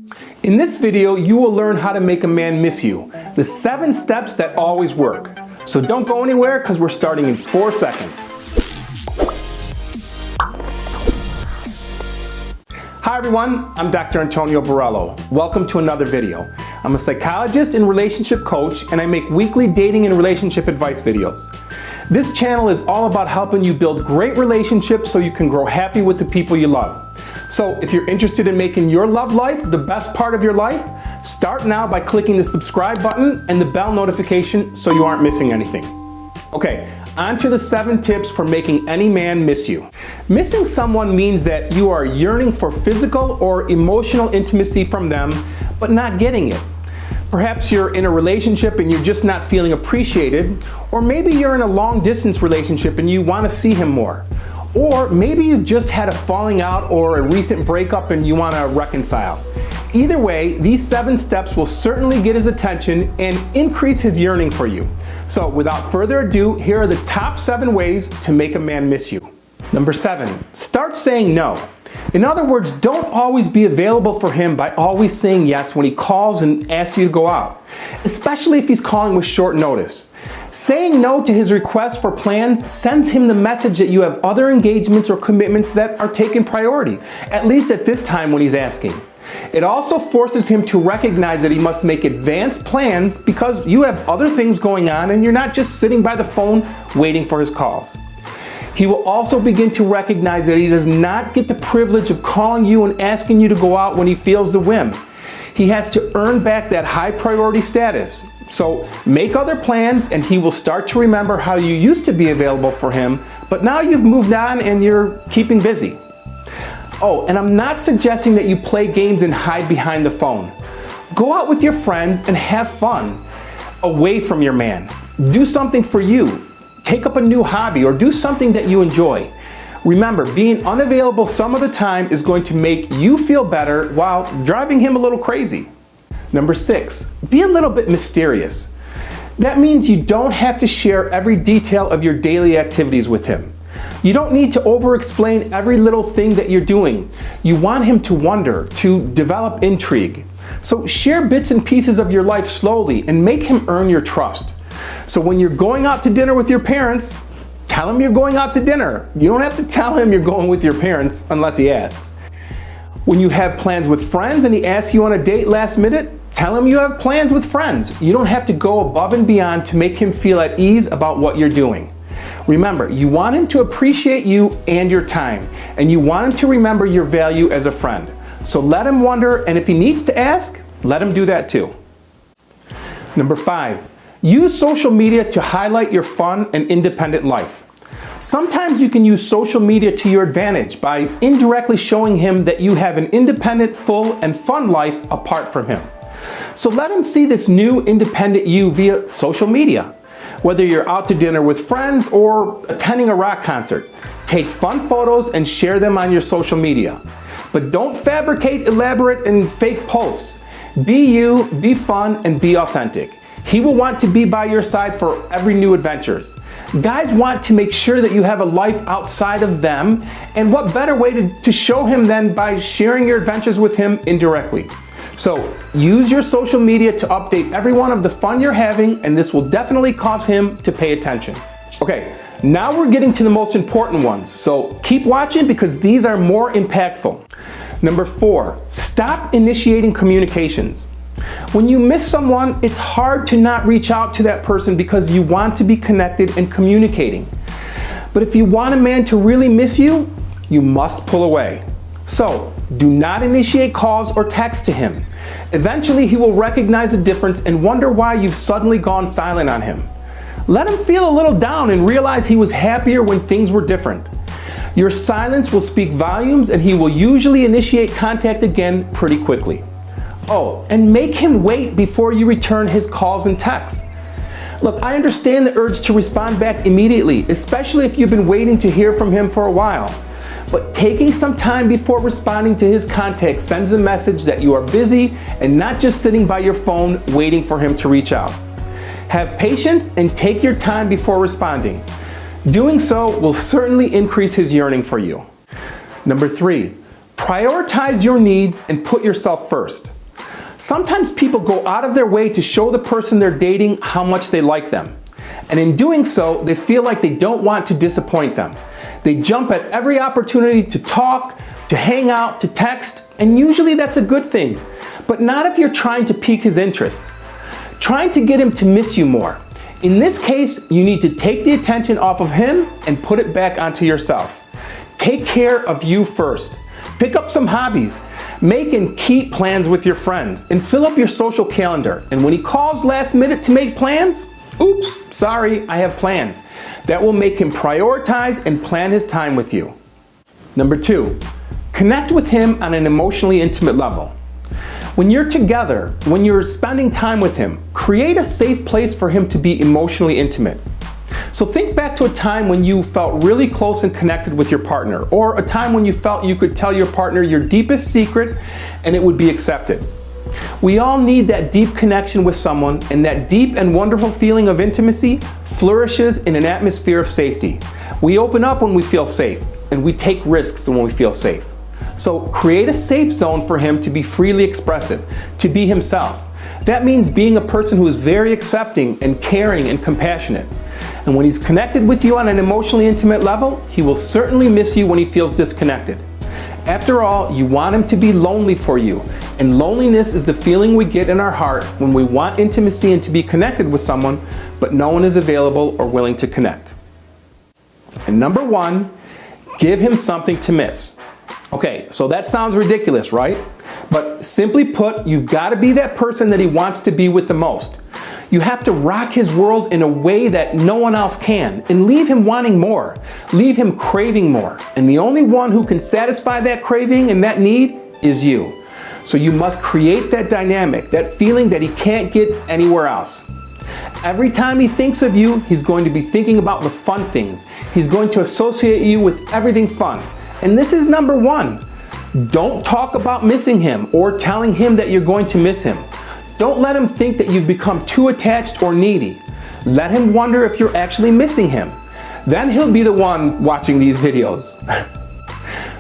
In this video, you will learn how to make a man miss you. The 7 steps that always work. So don't go anywhere because we're starting in 4 seconds. Hi everyone, I'm Dr. Antonio Borello. Welcome to another video. I'm a psychologist and relationship coach, and I make weekly dating and relationship advice videos. This channel is all about helping you build great relationships so you can grow happy with the people you love. So if you're interested in making your love life the best part of your life, start now by clicking the subscribe button and the bell notification so you aren't missing anything. Okay, on to the 7 tips for making any man miss you. Missing someone means that you are yearning for physical or emotional intimacy from them, but not getting it. Perhaps you're in a relationship and you're just not feeling appreciated, or maybe you're in a long distance relationship and you want to see him more. Or maybe you've just had a falling out or a recent breakup and you want to reconcile. Either way, these 7 steps will certainly get his attention and increase his yearning for you. So without further ado, here are the top 7 ways to make a man miss you. Number 7, start saying no. In other words, don't always be available for him by always saying yes when he calls and asks you to go out, especially if he's calling with short notice. Saying no to his requests for plans sends him the message that you have other engagements or commitments that are taking priority, at least at this time when he's asking. It also forces him to recognize that he must make advanced plans because you have other things going on and you're not just sitting by the phone waiting for his calls. He will also begin to recognize that he does not get the privilege of calling you and asking you to go out when he feels the whim. He has to earn back that high priority status. So make other plans and he will start to remember how you used to be available for him, but now you've moved on and you're keeping busy. Oh, and I'm not suggesting that you play games and hide behind the phone. Go out with your friends and have fun away from your man. Do something for you. Take up a new hobby or do something that you enjoy. Remember, being unavailable some of the time is going to make you feel better while driving him a little crazy. Number 6, be a little bit mysterious. That means you don't have to share every detail of your daily activities with him. You don't need to over-explain every little thing that you're doing. You want him to wonder, to develop intrigue. So share bits and pieces of your life slowly and make him earn your trust. So when you're going out to dinner with your parents, tell him you're going out to dinner. You don't have to tell him you're going with your parents unless he asks. When you have plans with friends and he asks you on a date last minute, tell him you have plans with friends. You don't have to go above and beyond to make him feel at ease about what you're doing. Remember, you want him to appreciate you and your time, and you want him to remember your value as a friend. So let him wonder, and if he needs to ask, let him do that too. Number 5, use social media to highlight your fun and independent life. Sometimes you can use social media to your advantage by indirectly showing him that you have an independent, full, and fun life apart from him. So let him see this new independent you via social media. Whether you're out to dinner with friends or attending a rock concert, take fun photos and share them on your social media. But don't fabricate elaborate and fake posts. Be you, be fun, and be authentic. He will want to be by your side for every new adventures. Guys want to make sure that you have a life outside of them, and what better way to show him than by sharing your adventures with him indirectly. So use your social media to update everyone of the fun you're having, and this will definitely cause him to pay attention. Okay, now we're getting to the most important ones, so keep watching because these are more impactful. Number 4, stop initiating communications. When you miss someone, it's hard to not reach out to that person because you want to be connected and communicating. But if you want a man to really miss you, you must pull away. So do not initiate calls or texts to him. Eventually he will recognize the difference and wonder why you've suddenly gone silent on him. Let him feel a little down and realize he was happier when things were different. Your silence will speak volumes and he will usually initiate contact again pretty quickly. Oh, and make him wait before you return his calls and texts. Look, I understand the urge to respond back immediately, especially if you've been waiting to hear from him for a while. But taking some time before responding to his contact sends a message that you are busy and not just sitting by your phone waiting for him to reach out. Have patience and take your time before responding. Doing so will certainly increase his yearning for you. Number 3, Prioritize your needs and put yourself first. Sometimes people go out of their way to show the person they're dating how much they like them. And in doing so, they feel like they don't want to disappoint them. They jump at every opportunity to talk, to hang out, to text, and usually that's a good thing. But not if you're trying to pique his interest. Trying to get him to miss you more. In this case, you need to take the attention off of him and put it back onto yourself. Take care of you first. Pick up some hobbies. Make and keep plans with your friends and fill up your social calendar. And when he calls last minute to make plans, oops, sorry, I have plans. That will make him prioritize and plan his time with you. Number 2, connect with him on an emotionally intimate level. When you're together, when you're spending time with him, create a safe place for him to be emotionally intimate. So think back to a time when you felt really close and connected with your partner, or a time when you felt you could tell your partner your deepest secret and it would be accepted. We all need that deep connection with someone, and that deep and wonderful feeling of intimacy flourishes in an atmosphere of safety. We open up when we feel safe, and we take risks when we feel safe. So create a safe zone for him to be freely expressive, to be himself. That means being a person who is very accepting and caring and compassionate. And when he's connected with you on an emotionally intimate level, he will certainly miss you when he feels disconnected. After all, you want him to be lonely for you, and loneliness is the feeling we get in our heart when we want intimacy and to be connected with someone, but no one is available or willing to connect. And number 1, give him something to miss. Okay, so that sounds ridiculous, right? But simply put, you've got to be that person that he wants to be with the most. You have to rock his world in a way that no one else can, and leave him wanting more. Leave him craving more. And the only one who can satisfy that craving and that need is you. So you must create that dynamic, that feeling that he can't get anywhere else. Every time he thinks of you, he's going to be thinking about the fun things. He's going to associate you with everything fun. And this is number 1. Don't talk about missing him or telling him that you're going to miss him. Don't let him think that you've become too attached or needy. Let him wonder if you're actually missing him. Then he'll be the one watching these videos.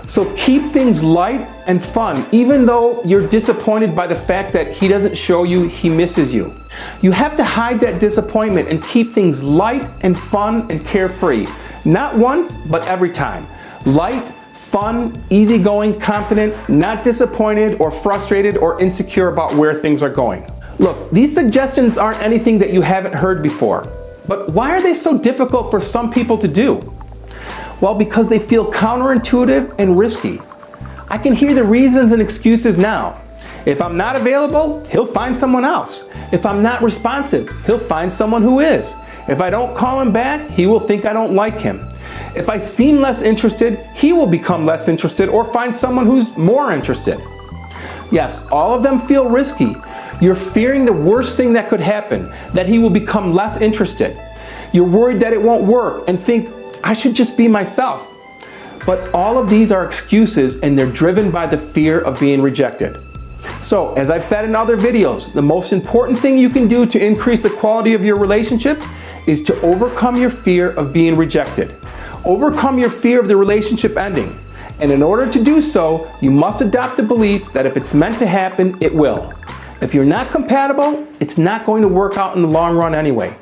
So keep things light and fun, even though you're disappointed by the fact that he doesn't show you he misses you. You have to hide that disappointment and keep things light and fun and carefree. Not once, but every time. Light, fun, easygoing, confident, not disappointed or frustrated or insecure about where things are going. Look, these suggestions aren't anything that you haven't heard before, but why are they so difficult for some people to do? Well, because they feel counterintuitive and risky. I can hear the reasons and excuses now. If I'm not available, he'll find someone else. If I'm not responsive, he'll find someone who is. If I don't call him back, he will think I don't like him. If I seem less interested, he will become less interested or find someone who's more interested. Yes, all of them feel risky. You're fearing the worst thing that could happen, that he will become less interested. You're worried that it won't work and think, I should just be myself. But all of these are excuses, and they're driven by the fear of being rejected. So, as I've said in other videos, the most important thing you can do to increase the quality of your relationship is to overcome your fear of being rejected. Overcome your fear of the relationship ending. And in order to do so, you must adopt the belief that if it's meant to happen, it will. If you're not compatible, it's not going to work out in the long run anyway.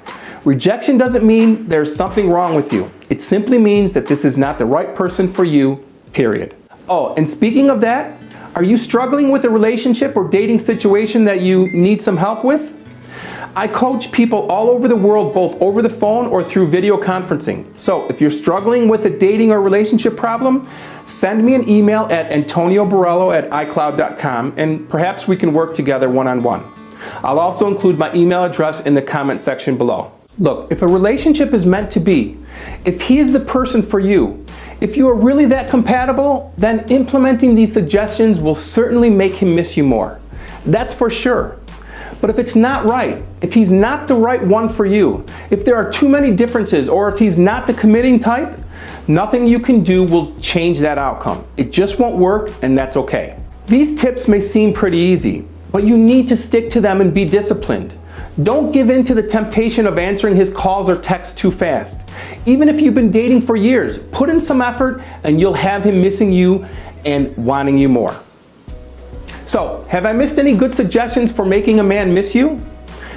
Rejection doesn't mean there's something wrong with you. It simply means that this is not the right person for you, period. Oh, and speaking of that, are you struggling with a relationship or dating situation that you need some help with? I coach people all over the world, both over the phone or through video conferencing. So if you're struggling with a dating or relationship problem, send me an email at antonioborello@icloud.com, and perhaps we can work together one-on-one. I'll also include my email address in the comment section below. Look, if a relationship is meant to be, if he is the person for you, if you are really that compatible, then implementing these suggestions will certainly make him miss you more. That's for sure. But if it's not right, if he's not the right one for you, if there are too many differences, or if he's not the committing type, nothing you can do will change that outcome. It just won't work, and that's okay. These tips may seem pretty easy, but you need to stick to them and be disciplined. Don't give in to the temptation of answering his calls or texts too fast. Even if you've been dating for years, put in some effort and you'll have him missing you and wanting you more. So, have I missed any good suggestions for making a man miss you?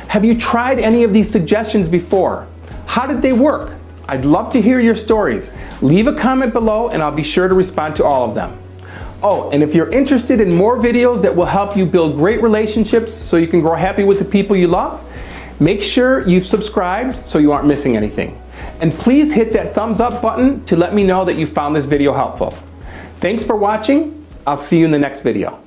Have you tried any of these suggestions before? How did they work? I'd love to hear your stories. Leave a comment below and I'll be sure to respond to all of them. Oh, and if you're interested in more videos that will help you build great relationships so you can grow happy with the people you love, make sure you've subscribed so you aren't missing anything. And please hit that thumbs up button to let me know that you found this video helpful. Thanks for watching. I'll see you in the next video.